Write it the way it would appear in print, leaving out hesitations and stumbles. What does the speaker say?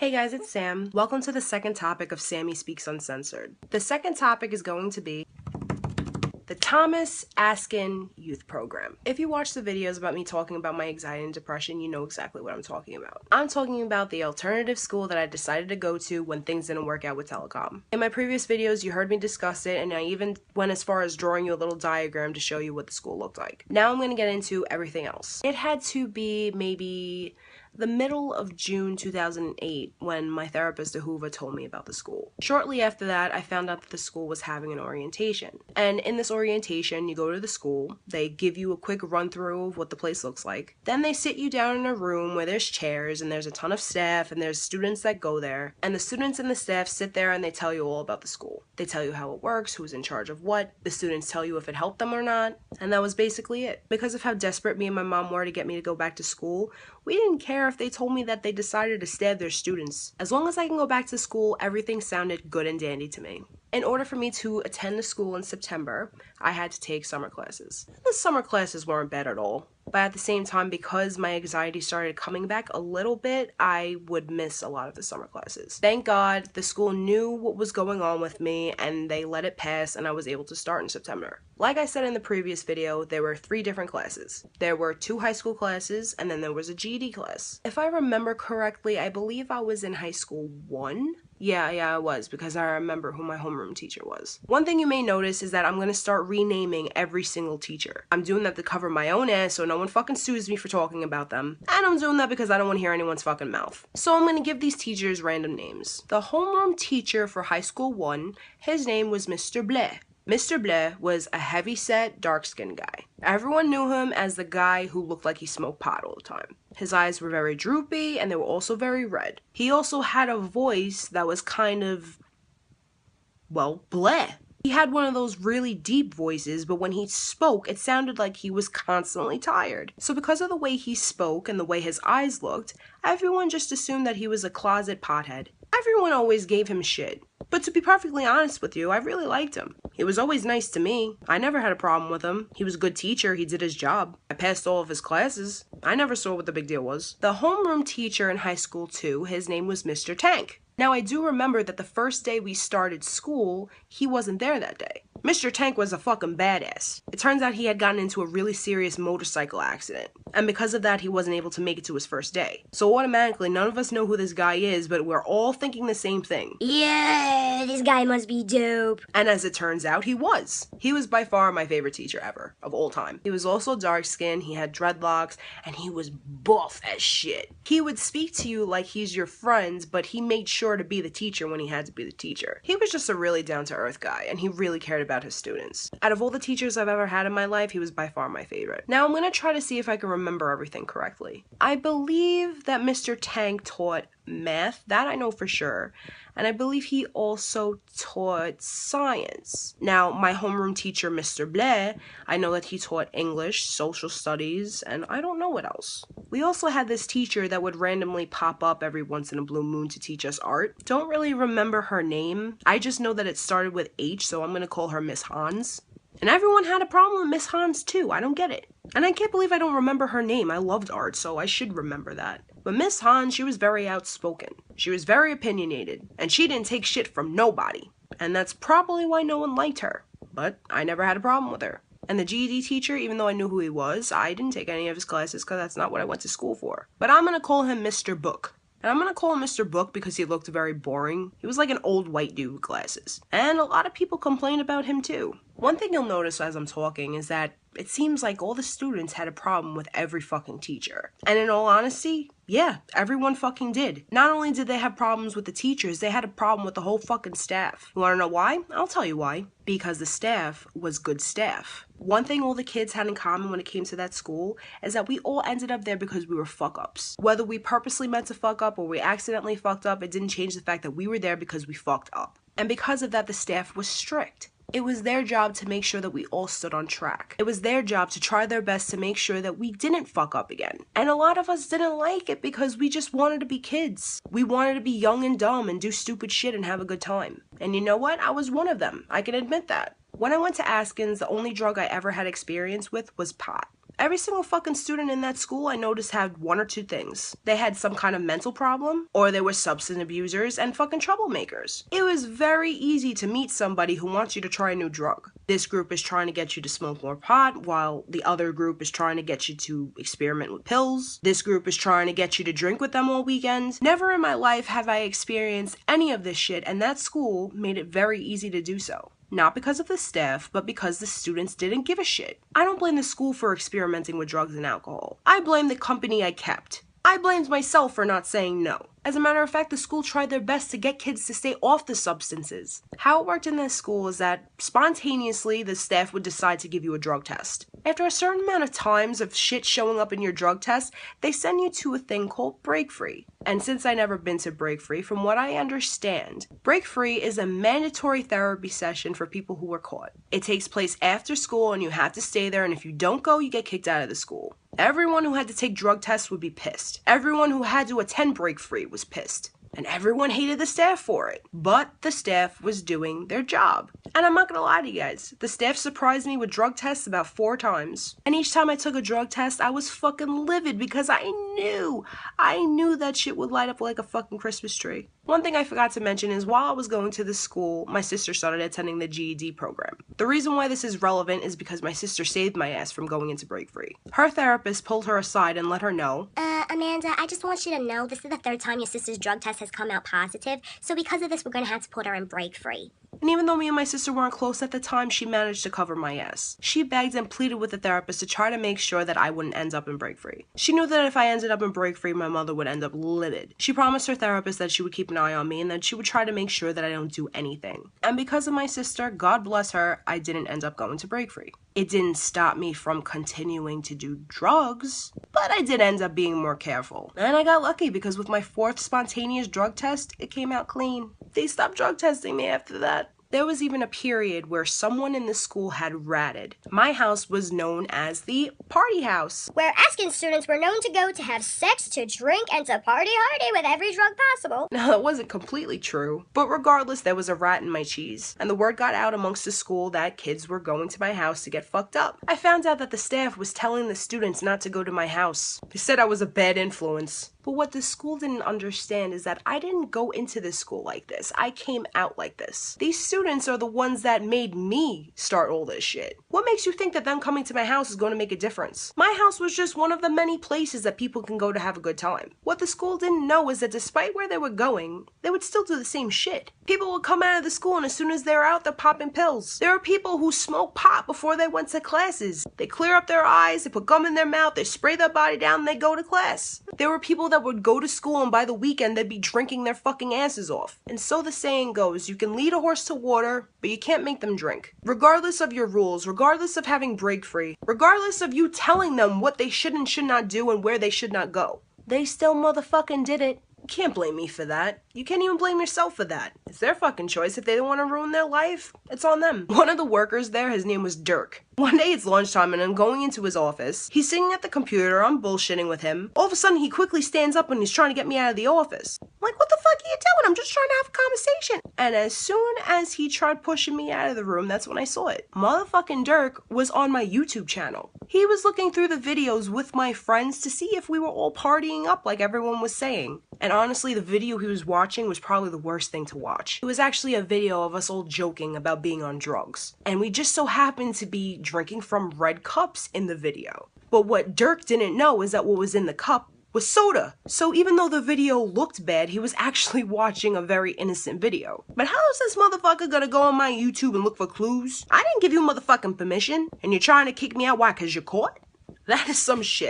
Hey guys, it's Sam. Welcome to the second topic of Sammy Speaks Uncensored. The second topic is going to be the Thomas Askins Youth Program. If you watch the videos about me talking about my anxiety and depression, you know exactly what I'm talking about. I'm talking about the alternative school that I decided to go to when things didn't work out with telecom. In my previous videos, you heard me discuss it, and I even went as far as drawing you a little diagram to show you what the school looked like. Now I'm going to get into everything else. It had to be maybe the middle of June 2008 when my therapist Ahuva told me about the school. Shortly after that, I found out that the school was having an orientation. And in this orientation, you go to the school, they give you a quick run through of what the place looks like. Then they sit you down in a room where there's chairs and there's a ton of staff and there's students that go there. And the students and the staff sit there and they tell you all about the school. They tell you how it works, who's in charge of what. The students tell you if it helped them or not. And that was basically it. Because of how desperate me and my mom were to get me to go back to school, we didn't care if they told me that they decided to stab their students. As long as I can go back to school, everything sounded good and dandy to me. In order for me to attend the school in September, I had to take summer classes. The summer classes weren't bad at all, but at the same time, because my anxiety started coming back a little bit, I would miss a lot of the summer classes. Thank God the school knew what was going on with me and they let it pass and I was able to start in September. Like I said in the previous video, there were 3 different classes. There were 2 high school classes and then there was a GED class. If I remember correctly, I believe I was in high school 1. Yeah, I was, because I remember who my homeroom teacher was. One thing you may notice is that I'm gonna start renaming every single teacher. I'm doing that to cover my own ass so no one fucking sues me for talking about them. And I'm doing that because I don't want to hear anyone's fucking mouth. So I'm gonna give these teachers random names. The homeroom teacher for high school 1, his name was Mr. Blais. Mr. Blais was a heavy-set, dark-skinned guy. Everyone knew him as the guy who looked like he smoked pot all the time. His eyes were very droopy, and they were also very red. He also had a voice that was kind of, well, bleh. He had one of those really deep voices, but when he spoke, it sounded like he was constantly tired. So because of the way he spoke and the way his eyes looked, everyone just assumed that he was a closet pothead. Everyone always gave him shit. But to be perfectly honest with you, I really liked him. He was always nice to me. I never had a problem with him. He was a good teacher. He did his job. I passed all of his classes. I never saw what the big deal was. The homeroom teacher in high school too, his name was Mr. Tank. Now I do remember that the first day we started school, he wasn't there that day. Mr. Tank was a fucking badass. It turns out he had gotten into a really serious motorcycle accident, and because of that he wasn't able to make it to his first day. So automatically none of us know who this guy is, but we're all thinking the same thing. Yeah, this guy must be dope. And as it turns out, he was. He was by far my favorite teacher ever, of all time. He was also dark-skinned, he had dreadlocks, and he was buff as shit. He would speak to you like he's your friend, but he made sure to be the teacher when he had to be the teacher. He was just a really down-to-earth guy, and he really cared about his students. Out of all the teachers I've ever had in my life, he was by far my favorite. Now I'm gonna try to see if I can remember everything correctly. I believe that Mr. Tank taught math, that I know for sure, and I believe he also taught science. Now, my homeroom teacher, Mr. Blais, I know that he taught English, social studies, and I don't know what else. We also had this teacher that would randomly pop up every once in a blue moon to teach us art. Don't really remember her name. I just know that it started with H, so I'm gonna call her Miss Hans. And everyone had a problem with Miss Hans too, I don't get it. And I can't believe I don't remember her name. I loved art, so I should remember that. But Miss Hans, she was very outspoken. She was very opinionated, and she didn't take shit from nobody. And that's probably why no one liked her. But I never had a problem with her. And the GED teacher, even though I knew who he was, I didn't take any of his classes because that's not what I went to school for. But I'm gonna call him Mr. Book. And I'm gonna call him Mr. Book because he looked very boring. He was like an old white dude with glasses. And a lot of people complained about him too. One thing you'll notice as I'm talking is that it seems like all the students had a problem with every fucking teacher. And in all honesty, yeah, everyone fucking did. Not only did they have problems with the teachers, they had a problem with the whole fucking staff. You wanna know why? I'll tell you why. Because the staff was good staff. One thing all the kids had in common when it came to that school is that we all ended up there because we were fuck-ups. Whether we purposely meant to fuck up or we accidentally fucked up, it didn't change the fact that we were there because we fucked up. And because of that, the staff was strict. It was their job to make sure that we all stood on track. It was their job to try their best to make sure that we didn't fuck up again. And a lot of us didn't like it because we just wanted to be kids. We wanted to be young and dumb and do stupid shit and have a good time. And you know what? I was one of them. I can admit that. When I went to Askins, the only drug I ever had experience with was pot. Every single fucking student in that school I noticed had one or two things. They had some kind of mental problem, or they were substance abusers and fucking troublemakers. It was very easy to meet somebody who wants you to try a new drug. This group is trying to get you to smoke more pot, while the other group is trying to get you to experiment with pills. This group is trying to get you to drink with them all weekend. Never in my life have I experienced any of this shit, and that school made it very easy to do so. Not because of the staff, but because the students didn't give a shit. I don't blame the school for experimenting with drugs and alcohol. I blame the company I kept. I blamed myself for not saying no. As a matter of fact, the school tried their best to get kids to stay off the substances. How it worked in this school is that spontaneously the staff would decide to give you a drug test. After a certain amount of times of shit showing up in your drug test, they send you to a thing called Break Free. And since I've never been to Break Free, from what I understand, Break Free is a mandatory therapy session for people who were caught. It takes place after school and you have to stay there, and if you don't go, you get kicked out of the school. Everyone who had to take drug tests would be pissed. Everyone who had to attend Break Free was pissed. And everyone hated the staff for it. But the staff was doing their job. And I'm not gonna lie to you guys, the staff surprised me with drug tests about 4 times. And each time I took a drug test, I was fucking livid because I knew that shit would light up like a fucking Christmas tree. One thing I forgot to mention is while I was going to this school, my sister started attending the GED program. The reason why this is relevant is because my sister saved my ass from going into Break Free. Her therapist pulled her aside and let her know, Amanda, I just want you to know this is the 3rd time your sister's drug test has come out positive, so because of this, we're gonna have to put her in Break Free. And even though me and my sister weren't close at the time, she managed to cover my ass. She begged and pleaded with the therapist to try to make sure that I wouldn't end up in Break Free. She knew that if I ended up in Break Free, my mother would end up livid. She promised her therapist that she would keep an eye on me and that she would try to make sure that I don't do anything. And because of my sister, God bless her, I didn't end up going to Break Free. It didn't stop me from continuing to do drugs, but I did end up being more careful. And I got lucky because with my 4th spontaneous drug test, it came out clean. They stopped drug testing me after that. There was even a period where someone in the school had ratted. My house was known as the party house, Where Askins students were known to go to have sex, to drink, and to party hardy with every drug possible. Now, that wasn't completely true, but regardless, there was a rat in my cheese, and the word got out amongst the school that kids were going to my house to get fucked up. I found out that the staff was telling the students not to go to my house. They said I was a bad influence. But what the school didn't understand is that I didn't go into this school like this. I came out like this. These students are the ones that made me start all this shit. What makes you think that them coming to my house is going to make a difference? My house was just one of the many places that people can go to have a good time. What the school didn't know is that despite where they were going, they would still do the same shit. People would come out of the school and as soon as they're out, they're popping pills. There are people who smoke pot before they went to classes. They clear up their eyes, they put gum in their mouth, they spray their body down, and they go to class. There were people that would go to school and by the weekend they'd be drinking their fucking asses off. And so the saying goes, you can lead a horse to water, but you can't make them drink. Regardless of your rules, regardless of having Break Free, regardless of you telling them what they should and should not do and where they should not go, they still motherfucking did it. You can't blame me for that. You can't even blame yourself for that. It's their fucking choice. If they don't want to ruin their life, it's on them. One of the workers there, his name was Dirk. One day it's lunchtime and I'm going into his office. He's sitting at the computer, I'm bullshitting with him. All of a sudden he quickly stands up and he's trying to get me out of the office. I'm like, what the fuck are you doing? I'm just trying to have a conversation. And as soon as he tried pushing me out of the room, that's when I saw it. Motherfucking Dirk was on my YouTube channel. He was looking through the videos with my friends to see if we were all partying up like everyone was saying. And honestly, the video he was watching was probably the worst thing to watch. It was actually a video of us all joking about being on drugs. And we just so happened to be drinking from red cups in the video. But what Dirk didn't know is that what was in the cup was soda. So even though the video looked bad, he was actually watching a very innocent video. But how is this motherfucker gonna go on my YouTube and look for clues? I didn't give you motherfucking permission. And you're trying to kick me out, why? 'Cause you're caught? That is some shit.